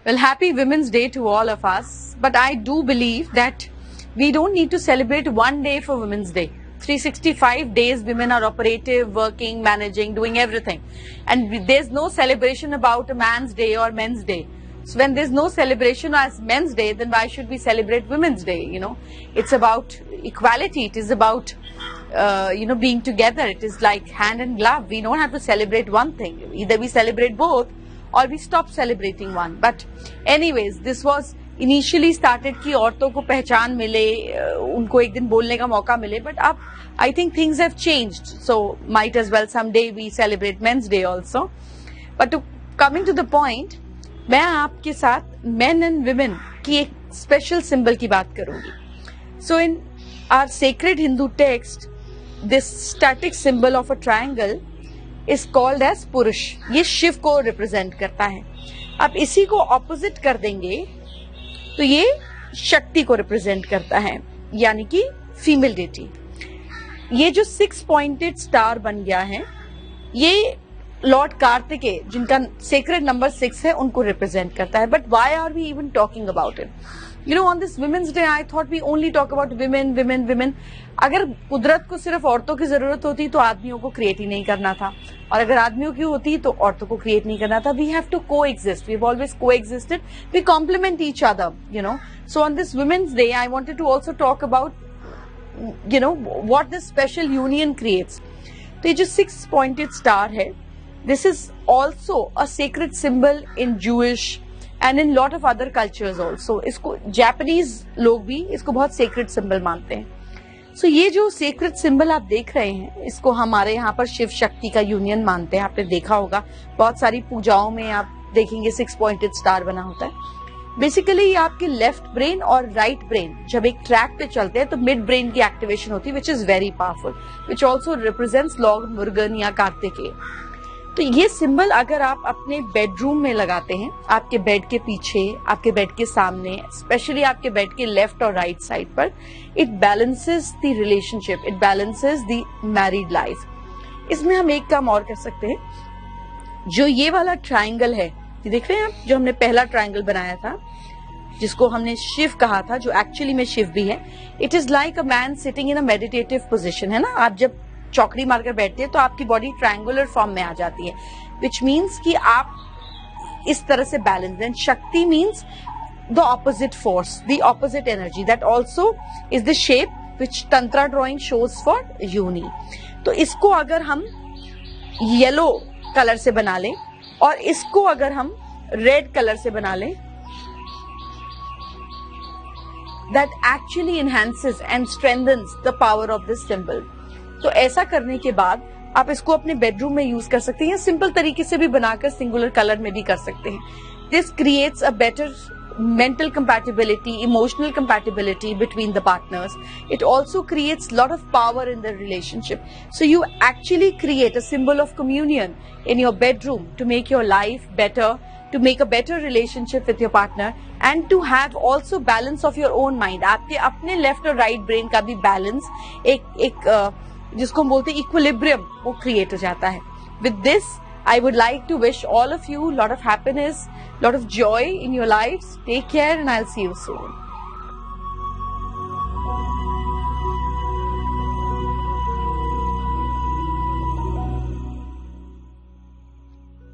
Well, happy Women's Day to all of us. But I do believe that we don't need to celebrate one day for Women's Day. 365 days women are operative, working, managing, doing everything. And there's no celebration about a man's day or men's day. So when there's no celebration as men's day, then why should we celebrate Women's Day? You know, it's about equality. It is about, being together. It is like hand and glove. We don't have to celebrate one thing. Either we celebrate both or we stop celebrating one. But anyways, this was initially started कि औरतों को पहचान मिले, उनको एक दिन बोलने का मौका मिले. But अब I think things have changed. So might as well someday we celebrate Men's Day also. But coming to the point, मैं आपके साथ men and women की एक special symbol की बात करूंगी. So in our sacred Hindu text, this static symbol of a triangle is called as पुरुष. ये शिव को रिप्रेजेंट करता है. अब इसी को ऑपोजिट कर देंगे तो ये शक्ति को रिप्रेजेंट करता है, यानी कि फीमेल डेटी. ये जो 6 पॉइंटेड स्टार बन गया है, ये लॉर्ड कार्तिकेय, जिनका सेक्रेड नंबर 6 है, उनको रिप्रेजेंट करता है. But why are we even talking about it? You know, on this Women's Day, I thought we only talk about women. अगर कुदरत को सिर्फ औरतों की जरूरत होती तो आदमियों को क्रिएट ही नहीं करना था, और अगर आदमियों की होती तो औरतों को क्रिएट नहीं करना था. We have to coexist. We've always coexisted. We complement each other, you know. So on this Women's Day, I wanted to also talk about, what this special union creates. तो ये जो 6 pointed star है, this is also a sacred symbol in Jewish and in lot of other cultures also. इसको Japanese लोग भी इसको बहुत secret symbol मानते हैं. So ये जो सेक्रेट सिंबल आप देख रहे हैं, इसको हमारे यहाँ पर शिव शक्ति का यूनियन मानते हैं. आपने देखा होगा बहुत सारी पूजाओं में आप देखेंगे 6 पॉइंटेड स्टार बना होता है. बेसिकली ये आपके लेफ्ट ब्रेन और राइट ब्रेन जब एक ट्रैक पे चलते हैं तो मिड ब्रेन की एक्टिवेशन होती है, which is very powerful, which also represents Lord Murugan या कार्तिकेय. तो ये सिंबल अगर आप अपने बेडरूम में लगाते हैं, आपके बेड के पीछे, आपके बेड के सामने, स्पेशली आपके बेड के लेफ्ट और राइट साइड पर, it balances the relationship, it balances the married life. इसमें हम एक काम और कर सकते हैं. जो ये वाला ट्रायंगल है, ये देख रहे हैं आप, जो हमने पहला ट्रायंगल बनाया था, जिसको हमने शिव कहा था, जो एक्चुअली में शिव भी है. It is like a man sitting in a meditative position, है ना. आप जब चौकड़ी मारकर बैठते हैं तो आपकी बॉडी ट्रायंगुलर फॉर्म में आ जाती है, विच मीन्स कि आप इस तरह से balance. And Shakti means the opposite force, the opposite energy. That also is the shape which tantra drawing shows for uni. तो इसको अगर हम येलो कलर से बना लें और इसको अगर हम रेड कलर से बना लें, that actually enhances and strengthens the power of this symbol. तो ऐसा करने के बाद आप इसको अपने बेडरूम में यूज कर सकते हैं, या सिंपल तरीके से भी बनाकर सिंगुलर कलर में भी कर सकते हैं. This creates a better mental compatibility, emotional compatibility between the partners. It also creates a lot of power in the relationship. So you actually create a symbol of communion in your bedroom to make your life better, to make a better relationship with your partner, and to have also balance of your own mind. आपके अपने left और right brain का भी balance, एक जिसको हम बोलते हैं इक्विलिब्रियम, वो क्रिएट हो जाता है. With this, I would like to wish all of you a lot of happiness, lot of joy in your lives. Take care and I'll see you soon.